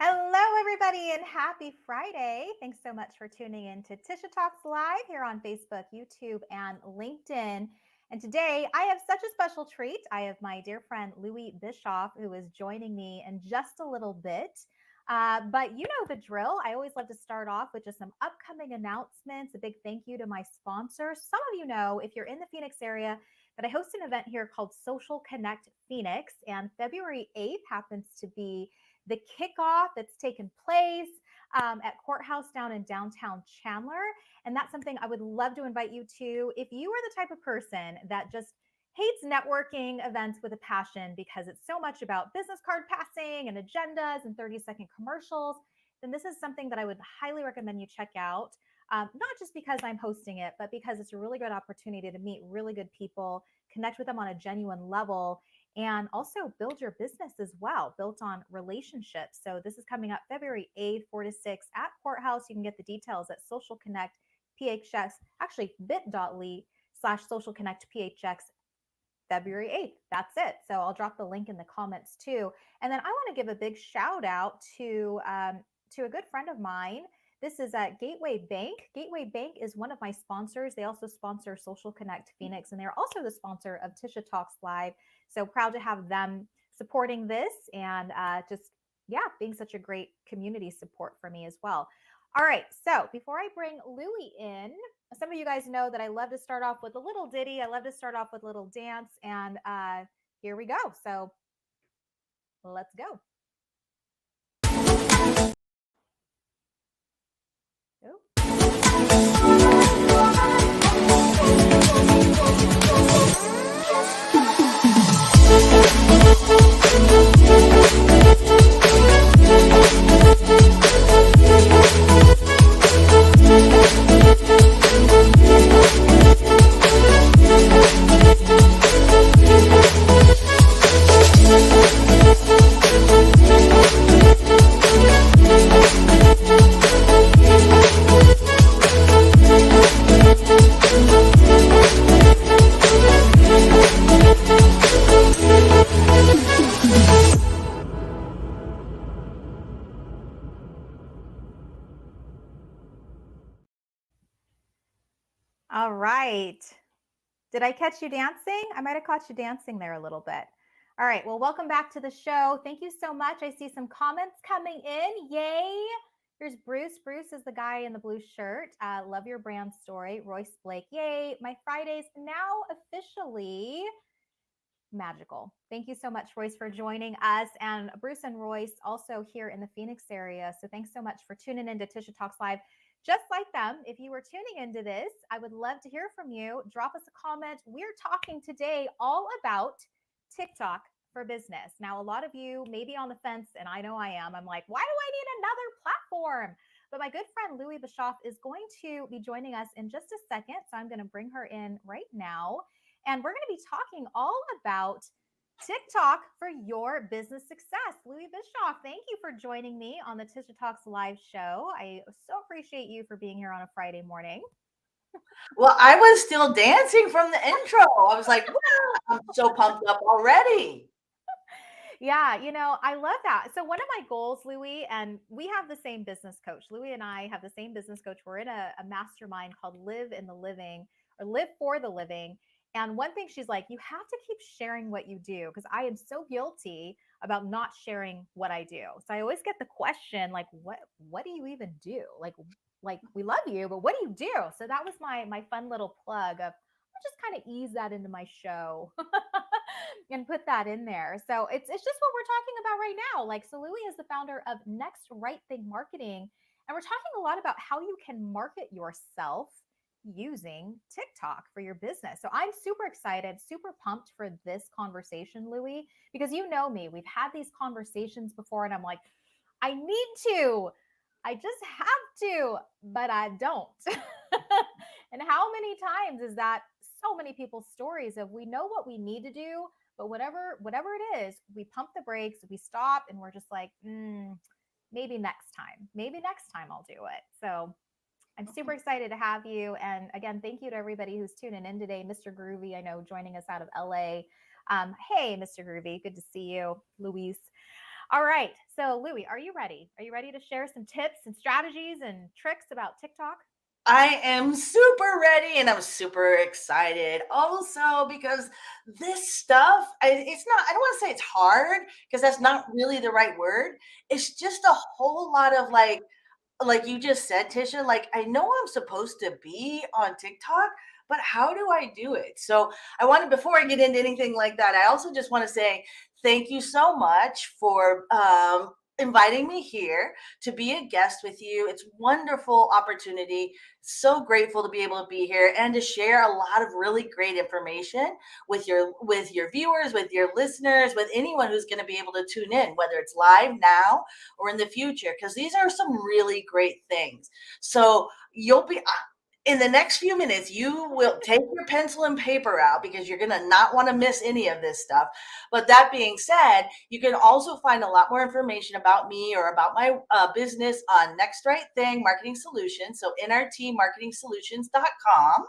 Hello, everybody, and happy Friday. Thanks so much for tuning in to Tisha Talks Live here on Facebook, YouTube, and LinkedIn. And today I have such a special treat. I have my dear friend Louie Bischoff, who is joining me in just a little bit. But you know the drill. I always love to start off with just some upcoming announcements. A big thank you to my sponsors. Some of you know, if you're in the Phoenix area, that I host an event here called Social Connect Phoenix, and February 8th happens to be the kickoff that's taken place at Courthouse down in downtown Chandler. And that's something I would love to invite you to. If you are the type of person that just hates networking events with a passion because it's so much about business card passing and agendas and 30-second commercials, then this is something that I would highly recommend you check out. Not just because I'm hosting it, but because it's a really good opportunity to meet really good people, connect with them on a genuine level, and also build your business as well, built on relationships. So this is coming up February 8th, 4 to 6 at Courthouse. You can get the details at Social Connect PHX, actually bit.ly/Social Connect PHX February 8th. That's it. So I'll drop the link in the comments too. And then I want to give a big shout out to a good friend of mine. This is at Gateway Bank. Gateway Bank is one of my sponsors. They also sponsor Social Connect Phoenix, and they're also the sponsor of Tisha Talks Live. So proud to have them supporting this and yeah, being such a great community support for me as well. All right. So before I bring Louie in, some of you guys know that I love to start off with a little ditty. I love to start off with a little dance. And here we go. So let's go. All right. Did I catch you dancing? I might have caught you dancing there a little bit. All right. Well, welcome back to the show. Thank you so much. I see some comments coming in. Yay. Here's Bruce. Bruce is the guy in the blue shirt. Love your brand story. Royce Blake. Yay. My Fridays now officially magical. Thank you so much, Royce, for joining us. And Bruce and Royce also here in the Phoenix area. So thanks so much for tuning in to Tisha Talks Live. Just like them, if you were tuning into this, I would love to hear from you. Drop us a comment. We're talking today all about TikTok for business. Now, a lot of you may be on the fence, and I know I am. I'm like, why do I need another platform? But my good friend Louie Bischoff is going to be joining us in just a second. So I'm going to bring her in right now. And we're going to be talking all about TikTok for your business success. Louie Bischoff, thank you for joining me on the Tisha Talks live show. I so appreciate you for being here on a Friday morning. Well, I was still dancing from the intro. I was like, wow, I'm so pumped up already. Yeah, I love that. So one of my goals, Louie, and we have the same business coach. Louie and I have the same business coach. We're in a mastermind called Live in the Living or Live for the Living. And one thing she's like, you have to keep sharing what you do because I am so guilty about not sharing what I do. So I always get the question like, what do you even do? Like we love you, but what do you do? So that was my fun little plug of I'll just kind of ease that into my show and put that in there. So it's just what we're talking about right now. Like, so Louie is the founder of Next Right Thing Marketing, and we're talking a lot about how you can market yourself using TikTok for your business. So I'm super excited, super pumped for this conversation, Louie, because you know me. We've had these conversations before, and I'm like, I need to. I just have to, but I don't. And how many times is that so many people's stories of we know what we need to do, but whatever it is, we pump the brakes, we stop, and we're just like, maybe next time. Maybe next time I'll do it. So I'm super excited to have you. And again, thank you to everybody who's tuning in today. Mr. Groovy, I know, joining us out of LA. Hey, Mr. Groovy, good to see you. Louise. All right. So, Louie, are you ready? Are you ready to share some tips and strategies and tricks about TikTok? I am super ready and I'm super excited also because this stuff, it's not, I don't want to say it's hard because that's not really the right word. It's just a whole lot of like you just said, Tisha, like I know I'm supposed to be on TikTok, but how do I do it? So I wanted, before I get into anything like that, I also just want to say thank you so much for inviting me here to be a guest with you. It's wonderful opportunity. So grateful to be able to be here and to share a lot of really great information with your viewers, with your listeners, with anyone who's going to be able to tune in, whether it's live now or in the future, because these are some really great things. So you'll be in the next few minutes, you will take your pencil and paper out because you're going to not want to miss any of this stuff. But that being said, you can also find a lot more information about me or about my business on Next Right Thing Marketing Solutions. So nrtmarketingsolutions.com.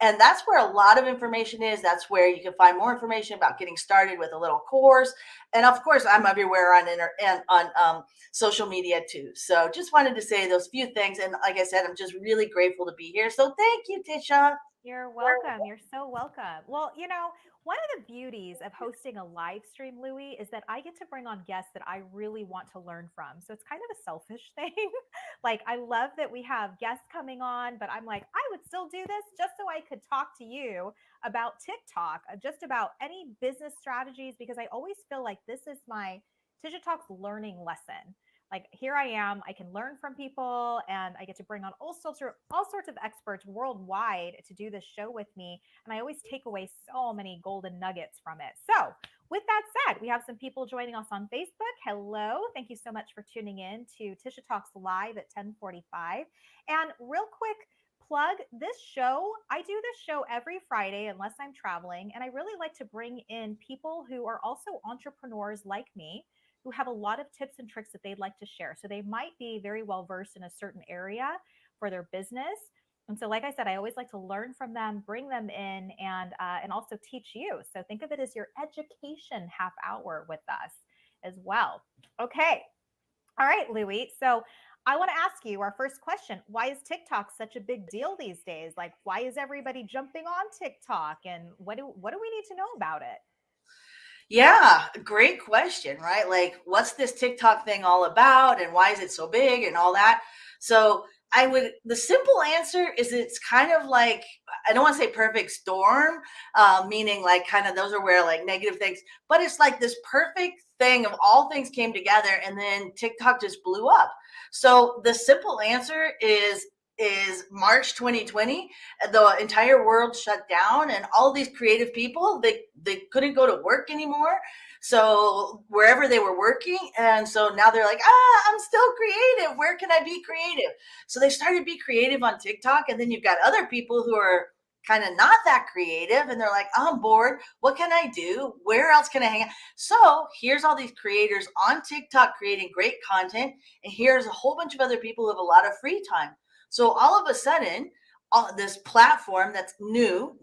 And that's where a lot of information is. That's where you can find more information about getting started with a little course. And of course, I'm everywhere on and on social media too. So just wanted to say those few things. And like I said, I'm just really grateful to be here. So thank you, Tisha. You're welcome. You're so welcome. Well, one of the beauties of hosting a live stream, Louie, is that I get to bring on guests that I really want to learn from. So it's kind of a selfish thing. Like, I love that we have guests coming on, but I'm like, I would still do this just so I could talk to you about TikTok, just about any business strategies, because I always feel like this is my Tisha Talks learning lesson. Like, here I am, I can learn from people, and I get to bring on all sorts of experts worldwide to do this show with me, and I always take away so many golden nuggets from it. So with that said, we have some people joining us on Facebook. Hello, thank you so much for tuning in to Tisha Talks Live at 10:45. And real quick plug, this show, I do this show every Friday unless I'm traveling, and I really like to bring in people who are also entrepreneurs like me, who have a lot of tips and tricks that they'd like to share. So they might be very well versed in a certain area for their business. And so, like I said, I always like to learn from them, bring them in, and also teach you. So think of it as your education half hour with us as well. Okay, all right, Louie. So I want to ask you our first question: why is TikTok such a big deal these days? Like, why is everybody jumping on TikTok, and what do we need to know about it? Yeah, great question, right? Like, what's this TikTok thing all about and why is it so big and all that? So, the simple answer is it's kind of like, I don't want to say perfect storm, meaning like kind of those are where like negative things, but it's like this perfect thing of all things came together and then TikTok just blew up. So, the simple answer is March 2020, the entire world shut down and all these creative people, they couldn't go to work anymore. So wherever they were working, and so now they're like, I'm still creative, where can I be creative? So they started to be creative on TikTok, and then you've got other people who are kind of not that creative and they're like, I'm bored, what can I do, where else can I hang out? So here's all these creators on TikTok creating great content, and here's a whole bunch of other people who have a lot of free time. So all of a sudden, this platform that's new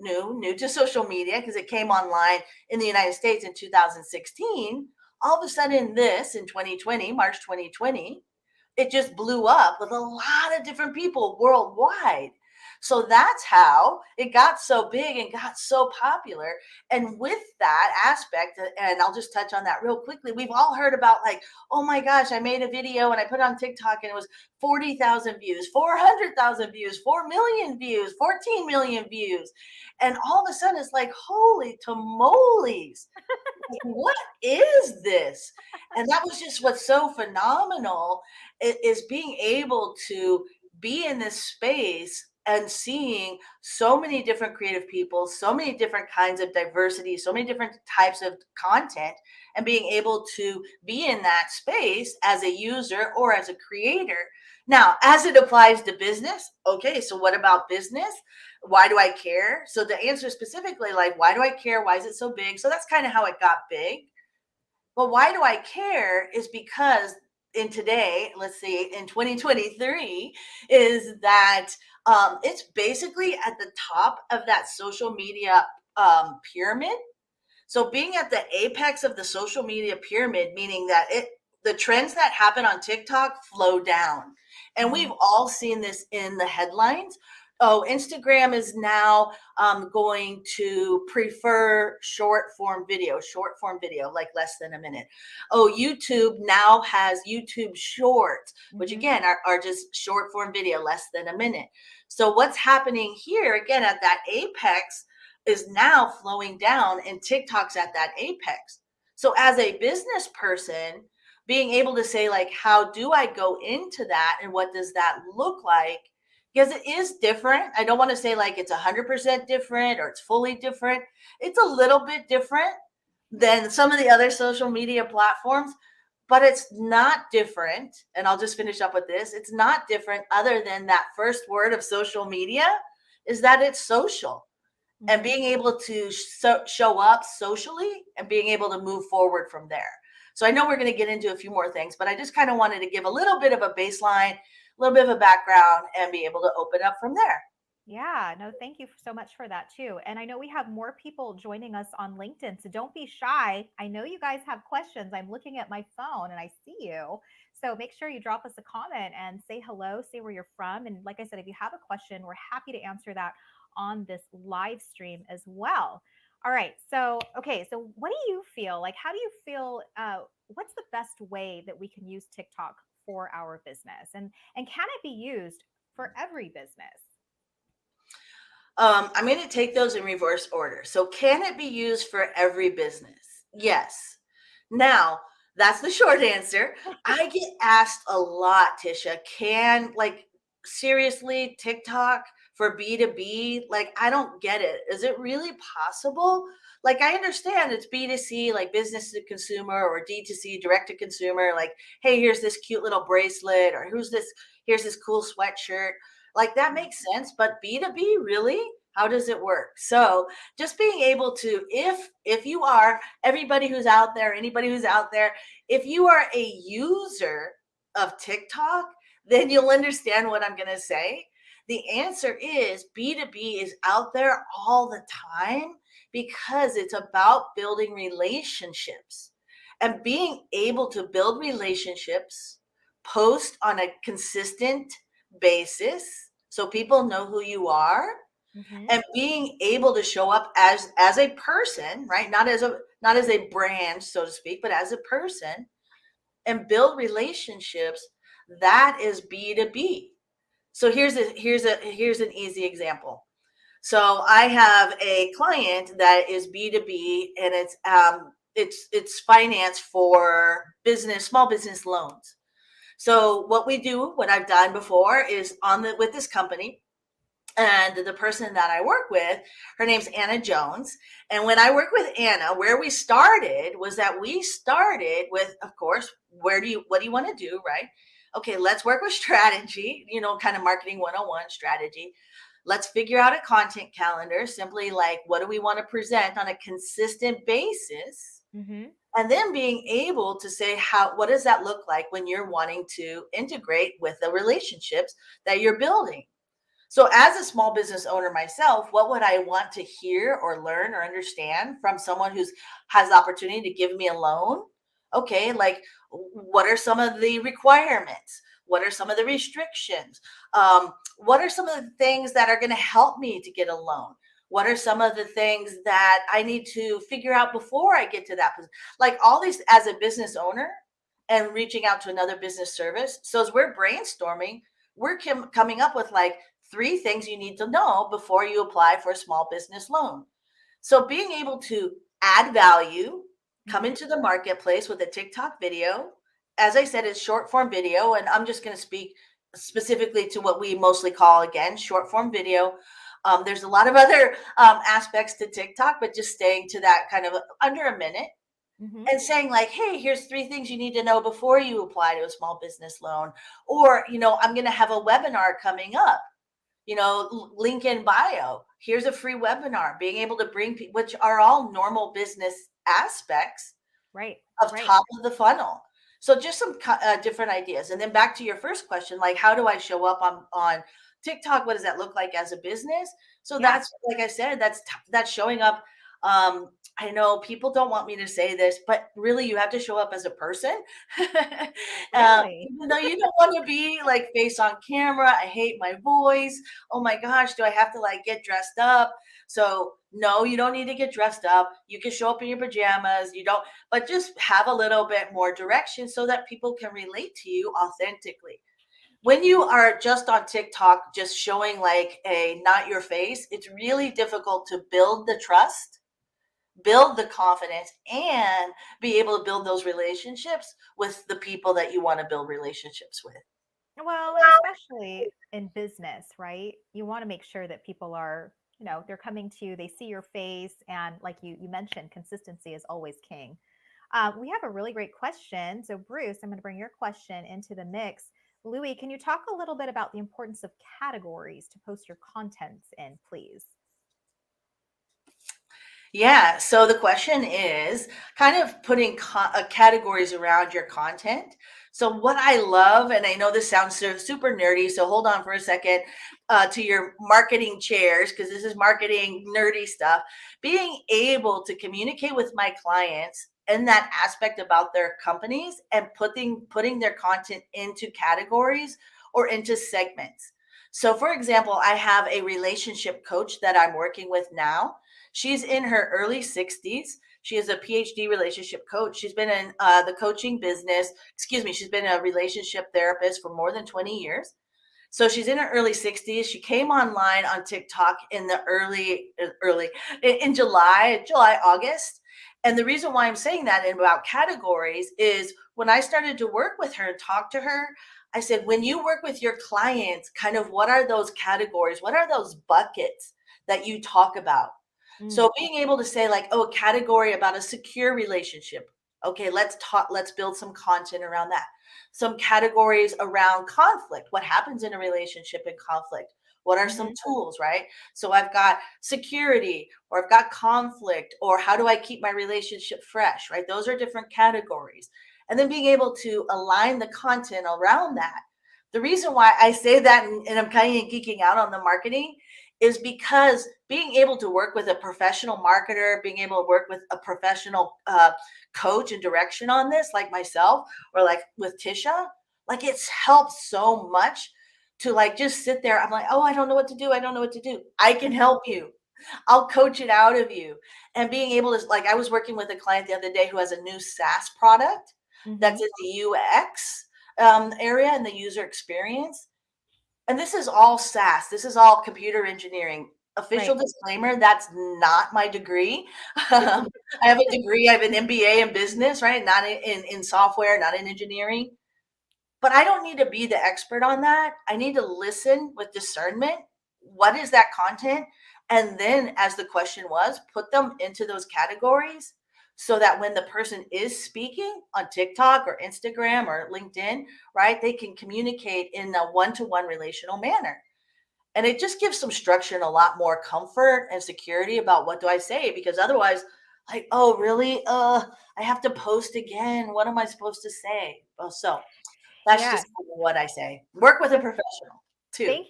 to social media because it came online in the United States in 2016. All of a sudden, this in 2020, March 2020, it just blew up with a lot of different people worldwide. So that's how it got so big and got so popular. And with that aspect, and I'll just touch on that real quickly, we've all heard about like, oh my gosh, I made a video and I put it on TikTok and it was 40,000 views, 400,000 views, 4 million views, 14 million views. And all of a sudden it's like, holy tamales, what is this? And that was just what's so phenomenal is being able to be in this space and seeing so many different creative people, so many different kinds of diversity, so many different types of content, and being able to be in that space as a user or as a creator. Now, as it applies to business, okay, so what about business? Why do I care? So to answer specifically, like, why do I care? Why is it so big? So that's kind of how it got big. But why do I care is because in today, let's see, in 2023, is that it's basically at the top of that social media pyramid. So being at the apex of the social media pyramid, meaning that the trends that happen on TikTok flow down. And we've Mhm. all seen this in the headlines. Oh, Instagram is now going to prefer short form video, like less than a minute. Oh, YouTube now has YouTube Shorts, which Mhm. again are just short form video, less than a minute. So what's happening here again at that apex is now flowing down, and TikTok's at that apex. So as a business person, being able to say like, how do I go into that and what does that look like? Because it is different. I don't want to say like it's 100% different or it's fully different. It's a little bit different than some of the other social media platforms, but it's not different. And I'll just finish up with this. It's not different other than that first word of social media is that it's social, and Mhm. being able to show up socially and being able to move forward from there. So I know we're going to get into a few more things, but I just kind of wanted to give a little bit of a baseline, a little bit of a background, and be able to open up from there. Yeah, no, thank you so much for that too. And I know we have more people joining us on LinkedIn, so don't be shy. I know you guys have questions. I'm looking at my phone and I see you. So make sure you drop us a comment and say hello, say where you're from. And like I said, if you have a question, we're happy to answer that on this live stream as well. All right. So, okay. So, what do you feel like? How do you feel? What's the best way that we can use TikTok for our business? And can it be used for every business? I'm going to take those in reverse order. So, can it be used for every business? Yes. Now, that's the short answer. I get asked a lot, Tisha, seriously, TikTok for B2B? Like, I don't get it. Is it really possible? Like, I understand it's B2C, like business to consumer, or D2C, direct to consumer. Like, hey, here's this cute little bracelet, or here's this cool sweatshirt. Like, that makes sense. But B2B, really? How does it work? So, just being able to, if you are, everybody who's out there, anybody who's out there, if you are a user of TikTok, then you'll understand what I'm going to say. The answer is B2B is out there all the time because it's about building relationships and being able to build relationships, post on a consistent basis so people know who you are, Hmm. and being able to show up as a person, right? Not as a brand, so to speak, but as a person, and build relationships. That is B2B. So here's an easy example. So I have a client that is B2B, and it's finance for business, small business loans. So what I've done before is with this company, and the person that I work with, her name's Anna Jones. And when I work with Anna, where we started was that we started with, of course, what do you want to do, right? Okay, let's work with strategy, kind of marketing 101 strategy. Let's figure out a content calendar, simply like what do we want to present on a consistent basis? Hmm. And then being able to say, what does that look like when you're wanting to integrate with the relationships that you're building? So, as a small business owner myself, what would I want to hear or learn or understand from someone who's has the opportunity to give me a loan? Okay, like what are some of the requirements? What are some of the restrictions? What are some of the things that are going to help me to get a loan? What are some of the things that I need to figure out before I get to that position? Like all these as a business owner and reaching out to another business service. So as we're brainstorming, we're coming up with like 3 things you need to know before you apply for a small business loan. So being able to add value, come Hmm. into the marketplace with a TikTok video, as I said, it's short form video, and I'm just going to speak specifically to what we mostly call again short form video. There's a lot of other aspects to TikTok, but just staying to that kind of under a minute Hmm. and saying like, hey, here's 3 things you need to know before you apply to a small business loan. Or, I'm going to have a webinar coming up, link in bio. Here's a free webinar, being able to bring people, which are all normal business aspects Right. of Right. top of the funnel. So just some different ideas. And then back to your first question, like how do I show up on TikTok? What does that look like as a business? So Yeah. that's like I said, that's showing up I know people don't want me to say this, but really you have to show up as a person. Really? Even though you don't want to be like face on camera, I hate my voice. Oh my gosh, do I have to like get dressed up? So no, you don't need to get dressed up. You can show up in your pajamas. You don't, but just have a little bit more direction so that people can relate to you authentically. When you are just on TikTok, just showing like a not your face, it's really difficult to build the trust, build the confidence, and be able to build those relationships with the people that you want to build relationships with. Well, and especially in business, right? You want to make sure that people are, they're coming to you, they see your face, and like you mentioned, consistency is always king. We have a really great question. So, Bruce, I'm going to bring your question into the mix. Louie, can you talk a little bit about the importance of categories to post your contents in, please? Yeah. So the question is kind of putting categories around your content. So what I love, and I know this sounds super nerdy, so hold on for a second to your marketing chairs, because this is marketing nerdy stuff. Being able to communicate with my clients in that aspect about their companies and putting their content into categories or into segments. So, for example, I have a relationship coach that I'm working with now. She's in her early 60s. She is a PhD relationship coach. She's been in the coaching business, excuse me, she's been a relationship therapist for more than 20 years. So she's in her early 60s. She came online on TikTok in the early in July, August. And the reason why I'm saying that and about categories is when I started to work with her and talk to her, I said, when you work with your clients, kind of what are those categories? What are those buckets that you talk about? Mm, So being able to say like, oh, a category about a secure relationship. Okay, let's build some content around that. Some categories around conflict. What happens in a relationship in conflict? What are some hmm tools, right? So I've got security, or I've got conflict, or how do I keep my relationship fresh, right? Those are different categories. And then being able to align the content around that. The reason why I say that, and I'm kind of geeking out on the marketing, is because being able to work with a professional marketer, being able to work with a professional coach and direction on this, like myself, or like with Tisha, like it's helped so much to like just sit there. I'm like, oh, I don't know what to do. I don't know what to do. I can help you. I'll coach it out of you. And being able to, like, I was working with a client the other day who has a new SaaS product hmm that's in the UX area and the user experience. And this is all SaaS. This is all computer engineering. Official Right. disclaimer, that's not my degree. I have a degree, I have an MBA in business, right? Not in software, not in engineering. But I don't need to be the expert on that. I need to listen with discernment. What is that content? And then, as the question was, put them into those categories so that when the person is speaking on TikTok or Instagram or LinkedIn, right, they can communicate in a one to one relational manner. And it just gives some structure and a lot more comfort and security about what do I say, because otherwise, like, oh, really? I have to post again. What am I supposed to say? Oh, so that's Yes. just what I say. Work with a So professional too. thank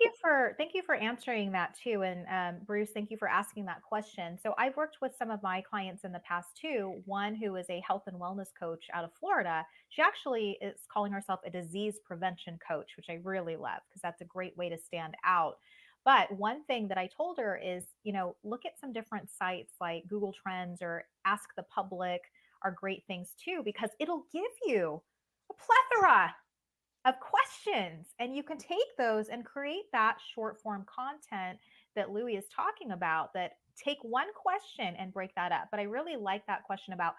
you for answering that too, and Bruce, thank you for asking that question. So I've worked with some of my clients in the past too. One who is a health and wellness coach out of Florida. She actually is calling herself a disease prevention coach, which I really love because that's a great way to stand out. But one thing that I told her is, look at some different sites like Google Trends or Ask the Public are great things too because it'll give you a plethora of questions. And you can take those and create that short form content that Louie is talking about that take one question and break that up. But I really like that question about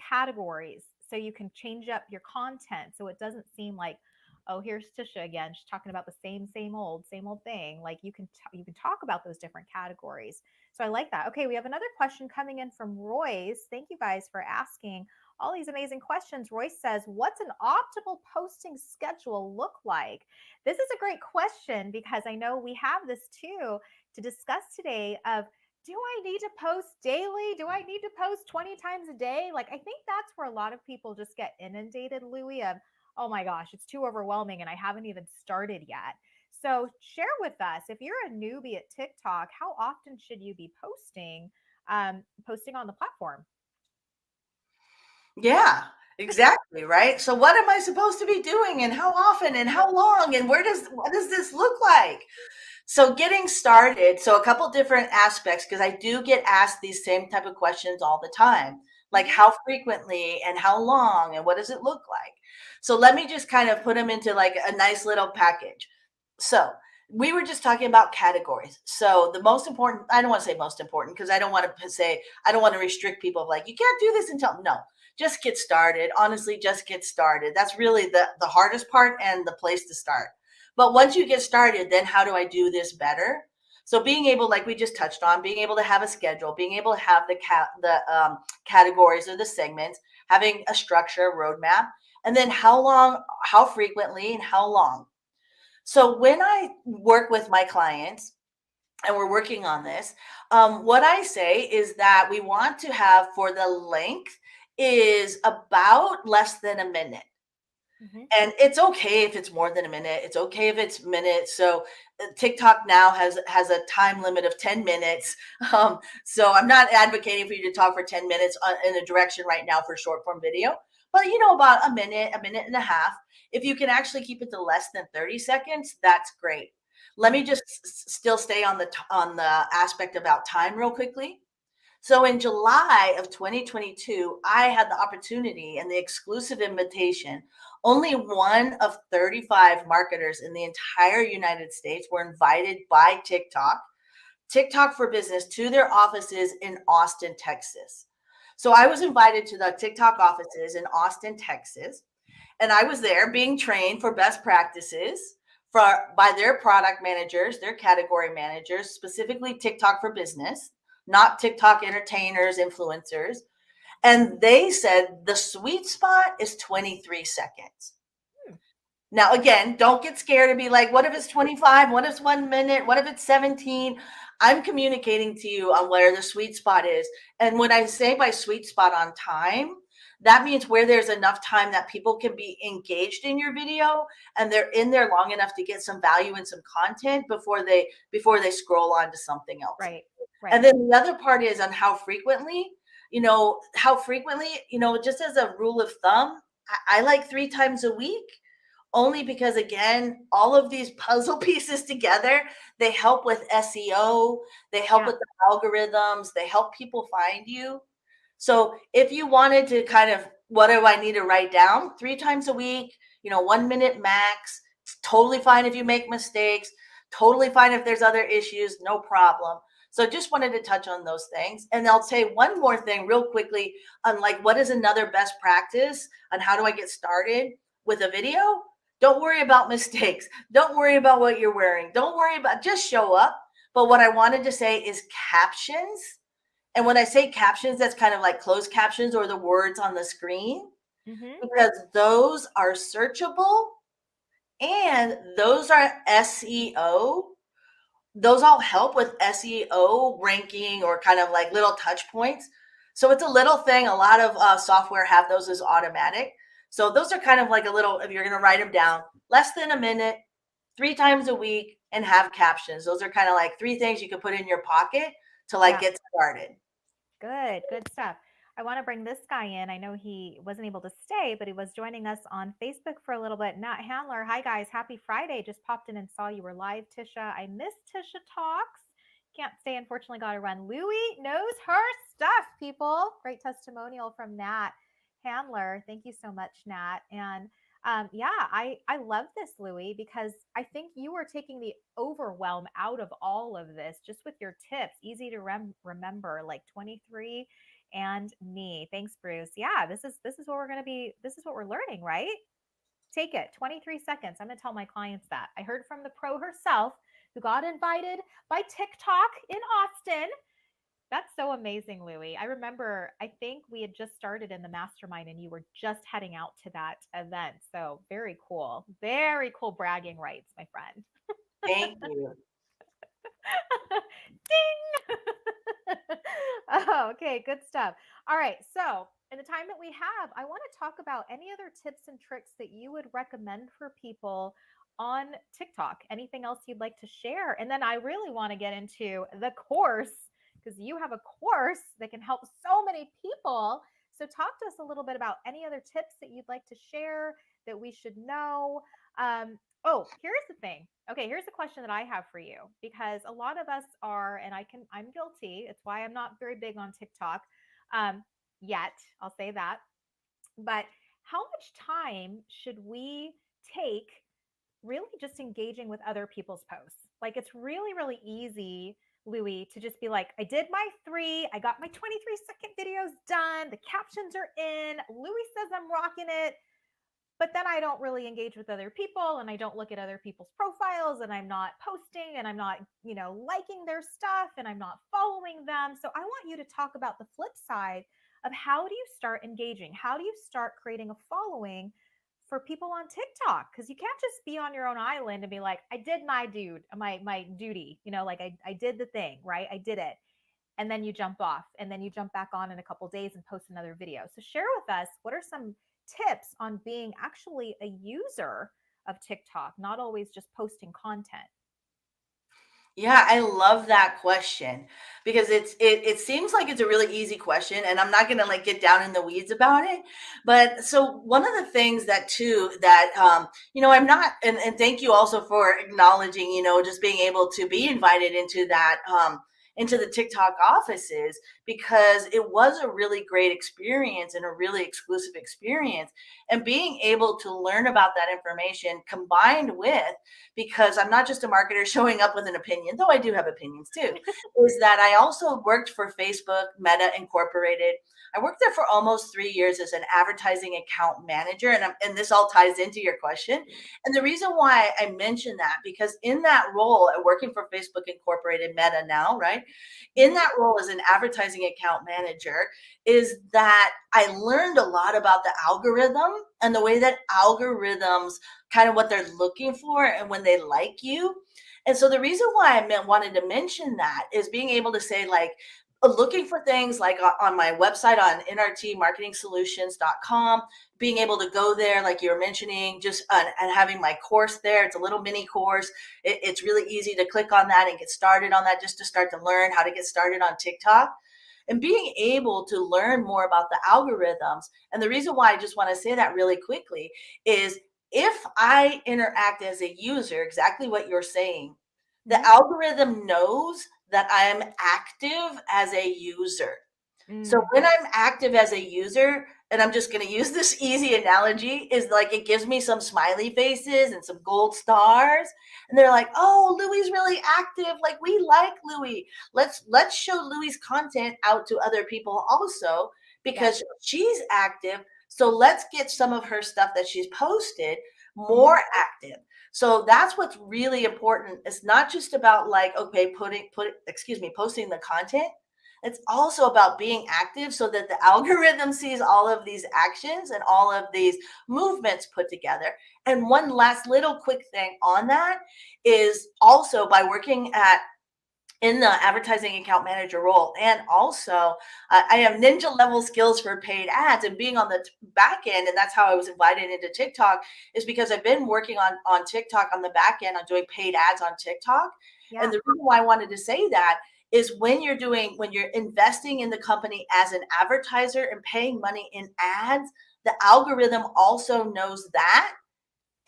categories. So you can change up your content so it doesn't seem like, oh, here's Tisha again. She's talking about the same old thing. Like you can talk about those different categories. So I like that. Okay, we have another question coming in from Royce. Thank you guys for asking all these amazing questions. Royce says, what's an optimal posting schedule look like? This is a great question because I know we have this too to discuss today of do I need to post daily? Do I need to post 20 times a day? Like, I think that's where a lot of people just get inundated, Louie, of, oh my gosh, it's too overwhelming and I haven't even started yet. So, share with us if you're a newbie at TikTok, how often should you be posting on the platform? Yeah, exactly, right? So what am I supposed to be doing and how often and how long and what does this look like? So getting started, so a couple different aspects because I do get asked these same type of questions all the time. Like Hmm. how frequently and how long and what does it look like? So let me just kind of put them into like a nice little package. So we were just talking about categories. So the most important, I don't want to say most important because I don't want to say, I don't want to restrict people of like, you can't do this until, no, just get started. Honestly, just get started. That's really the hardest part and the place to start. But once you get started, then how do I do this better? So being able, like we just touched on, being able to have a schedule, being able to have categories or the segments, having a structure, a roadmap, and then how long, how frequently, and how long. So when I work with my clients and we're working on this, what I say is that we want to have for the length is about less than a minute. Hmm. And it's okay if it's more than a minute. It's okay if it's minutes. So TikTok now has a time limit of 10 minutes. So I'm not advocating for you to talk for 10 minutes in a direction right now for short form video, but about a minute and a half. If you can actually keep it to less than 30 seconds, that's great. Let me just still stay on the aspect about time real quickly. So in July of 2022, I had the opportunity and the exclusive invitation. Only one of 35 marketers in the entire United States were invited by TikTok for Business, to their offices in Austin, Texas. So I was invited to the TikTok offices in Austin, Texas, and I was there being trained for best practices by their product managers, their category managers, specifically TikTok for Business, not TikTok entertainers, influencers. And they said the sweet spot is 23 seconds. Now, again, don't get scared and be like, what if it's 25? What if it's 1 minute? What if it's 17? I'm communicating to you on where the sweet spot is. And when I say by sweet spot on time, that means where there's enough time that people can be engaged in your video and they're in there long enough to get some value and some content before they scroll on to something else. Right. Right. And then the other part is on how frequently, just as a rule of thumb, I like 3 times a week, only because again all of these puzzle pieces together, they help with SEO, they help Yeah. with the algorithms, they help people find you. So if you wanted to kind of, what do I need to write down? 3 times a week, 1 minute max. It's totally fine if you make mistakes, totally fine if there's other issues, no problem. So just wanted to touch on those things. And I'll say one more thing real quickly on like what is another best practice on how do I get started with a video. Don't worry about mistakes. Don't worry about what you're wearing. Don't worry about, just show up. But what I wanted to say is captions. And when I say captions, that's kind of like closed captions or the words on the screen, Hmm. because those are searchable and those are SEO. Those all help with SEO ranking or kind of like little touch points. So it's a little thing. A lot of software have those as automatic. So those are kind of like a little, if you're going to write them down, less than a minute, 3 times a week, and have captions. Those are kind of like 3 things you can put in your pocket to like Yeah. get started. Good. Good stuff. I want to bring this guy in. I know he wasn't able to stay, but he was joining us on Facebook for a little bit. Nat Handler. Hi, guys. Happy Friday. Just popped in and saw you were live, Tisha. I missed Tisha Talks. Can't stay, unfortunately, got to run. Louie knows her stuff, people. Great testimonial from Nat Handler. Thank you so much, Nat. And yeah, I love this, Louie, because I think you are taking the overwhelm out of all of this just with your tips. Easy to remember, like 23 and me. Thanks, Bruce. Yeah, this is what we're gonna be. This is what we're learning, right? Take it. 23 seconds. I'm gonna tell my clients that. I heard from the pro herself who got invited by TikTok in Austin. That's so amazing, Louie. I remember, I think we had just started in the mastermind and you were just heading out to that event. So very cool. Very cool bragging rights, my friend. Thank you. Ding. Oh, okay, good stuff. All right. So, in the time that we have, I want to talk about any other tips and tricks that you would recommend for people on TikTok. Anything else you'd like to share? And then I really want to get into the course because you have a course that can help so many people. So talk to us a little bit about any other tips that you'd like to share that we should know. Oh, here's the thing. Okay, here's a question that I have for you, because a lot of us are, and I'm guilty. It's why I'm not very big on TikTok um, yet. I'll say that. But how much time should we take really just engaging with other people's posts? Like, it's really, really easy, Louie, to just be like, I did my 3, I got my 23-second videos done, the captions are in, Louie says I'm rocking it, but then I don't really engage with other people, and I don't look at other people's profiles, and I'm not posting, and I'm not, liking their stuff, and I'm not following them. So I want you to talk about the flip side of how do you start engaging? How do you start creating a following for people on TikTok? Because you can't just be on your own island and be like, I did my duty, like I did the thing, right? I did it. And then you jump off, and then you jump back on in a couple days and post another video. So share with us, what are some tips on being actually a user of TikTok, not always just posting content? Yeah, I love that question because it seems like it's a really easy question, and I'm not gonna like get down in the weeds about it. But so one of the things that too that I'm not, and thank you also for acknowledging, just being able to be invited into the TikTok offices, because it was a really great experience and a really exclusive experience. And being able to learn about that information combined with, because I'm not just a marketer showing up with an opinion, though I do have opinions too, is that I also worked for Facebook Meta Incorporated. I worked there for almost 3 years as an advertising account manager. And this all ties into your question. And the reason why I mention that, because in that role, working for Facebook Incorporated, Meta now, right? In Mhm. that role as an advertising account manager, is that I learned a lot about the algorithm and the way that algorithms kind of what they're looking for and when they like you. And so the reason why wanted to mention that is being able to say, like, looking for things like on my website on nrtmarketingsolutions.com, being able to go there, like you were mentioning, just and having my course there. It's a little mini course. It's really easy to click on that and get started on that, just to start to learn how to get started on TikTok and being able to learn more about the algorithms. And the reason why I just want to say that really quickly is, if I interact as a user, exactly what you're saying, the Mhm. algorithm knows that I'm active as a user. So Mm. when I'm active as a user, and I'm just going to use this easy analogy, is like it gives me some smiley faces and some gold stars, and they're like, "Oh, Louie's really active. Like, we like Louie. Let's show Louie's content out to other people also, Yes. because she's active. So let's get some of her stuff that she's posted Mhm. more active." So that's what's really important. It's not just about like, okay, posting the content. It's also about being active so that the algorithm sees all of these actions and all of these movements put together. And one last little quick thing on that is also by working at in the advertising account manager role, and also I have ninja level skills for paid ads, and being on the back end, and that's how I was invited into TikTok, is because I've been working on TikTok on the back end on doing paid ads on TikTok. And Yeah. the reason why I wanted to say that is, when you're investing in the company as an advertiser and paying money in ads, the algorithm also knows that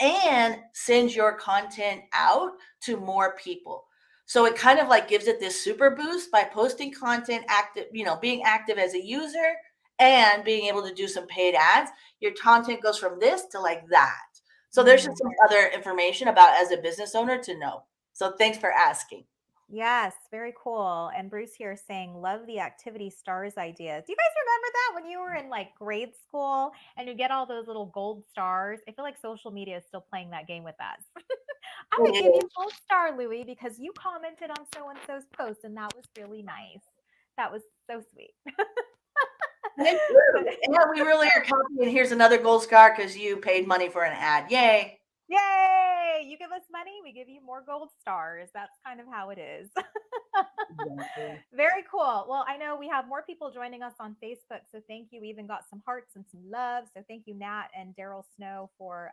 and sends your content out to more people. So it kind of like gives it this super boost by posting content, active, being active as a user and being able to do some paid ads. Your content goes from this to like that. So there's just Mm. some other information about as a business owner to know. So thanks for asking. Yes, very cool. And Bruce here saying, love the activity stars idea. Do you guys remember that when you were in like grade school and you get all those little gold stars? I feel like social media is still playing that game with us. I'm going to give you It a gold star, Louie, because you commented on so and so's post, and that was really nice. That was so sweet. is. But And yeah, we really are copying. Here's another gold star because you paid money for an ad. Yay. yay! say, you give us money, we give you more gold stars. That's kind of how it is. Exactly. Very cool. Well, I know we have more people joining us on Facebook, so thank you. We even got some hearts and some love. So thank you, Nat and Daryl Snow, for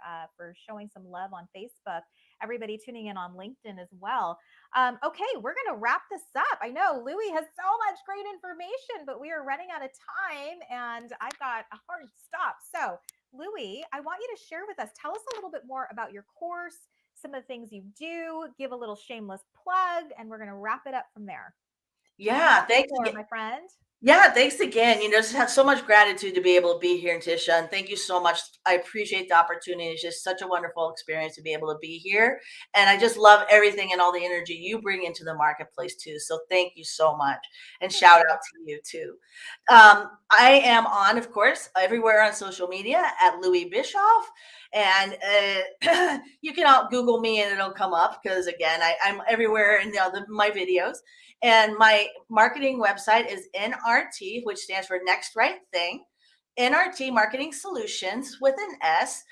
showing some love on Facebook. Everybody tuning in on LinkedIn as well. Okay, we're gonna wrap this up. I know Louie has so much great information, but we are running out of time, and I've got a hard stop. So, Louie, I want you to share with us. Tell us a little bit more about your course, some of the things you do. Give a little shameless plug, and we're gonna wrap it up from there. You Yeah, have the thanks floor, again. my friend. Yeah, thanks again. Just have so much gratitude to be able to be here in Tisha, and thank you so much. I appreciate the opportunity. It's just such a wonderful experience to be able to be here, and I just love everything and all the energy you bring into the marketplace too. So thank you so much, and Thank shout you. out to you too. I am on, of course, everywhere on social media at Louie Bischoff, and you can all Google me and it'll come up because again, I'm everywhere in my videos. And my marketing website is NRT, which stands for Next Right Thing. NRT Marketing Solutions with an S,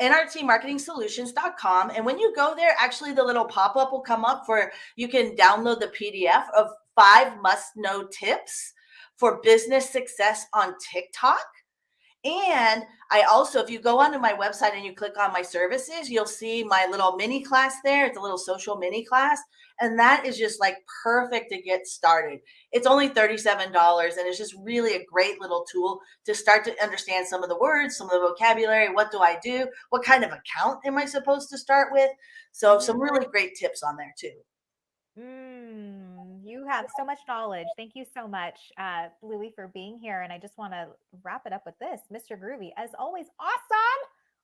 nrtmarketingsolutions.com. And when you go there, actually the little pop-up will come up for you can download the PDF of 5 must-know tips for business success on TikTok. And I also, if you go onto my website and you click on my services, you'll see my little mini class there. It's a little social mini class. And that is just like perfect to get started. It's only $37. And it's just really a great little tool to start to understand some of the words, some of the vocabulary. What do I do? What kind of account am I supposed to start with? So, some Mm, really great tips on there too. you have so much knowledge. Thank you so much, Louie, for being here. And I just want to wrap it up with this, Mr. Groovy, as always, awesome,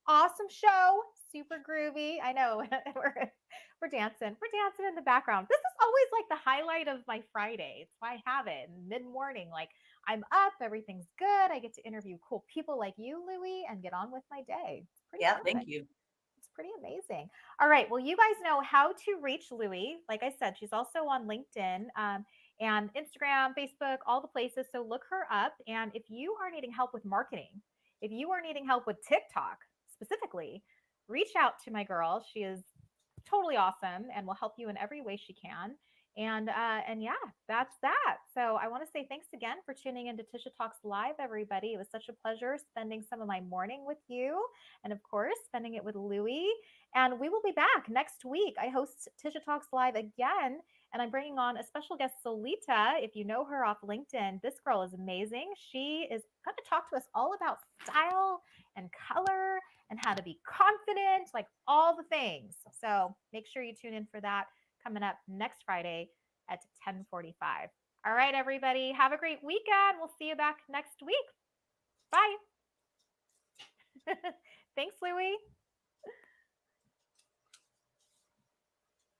awesome show, super groovy. I know we're dancing, in the background. This is always like the highlight of my Friday. It's why I have it mid morning. Like I'm up, everything's good. I get to interview cool people like you, Louie, and get on with my day. It's pretty Yeah, thank perfect. you. It's pretty amazing. All right. Well, you guys know how to reach Louie. Like I said, she's also on LinkedIn and Instagram, Facebook, all the places. So look her up. And if you are needing help with marketing, if you are needing help with TikTok specifically, reach out to my girl. She is totally awesome and will help you in every way she can. And yeah, that's that. So I want to say thanks again for tuning into Tisha Talks Live, everybody. It was such a pleasure spending some of my morning with you, and of course, spending it with Louie. And we will be back next week. I host Tisha Talks Live again, and I'm bringing on a special guest, Solita. If you know her off LinkedIn, this girl is amazing. She is going to talk to us all about style and color and how to be confident, like all the things. So make sure you tune in for that coming up next Friday at 10:45. All right, everybody, have a great weekend. We'll see you back next week. Bye. Thanks, Louie.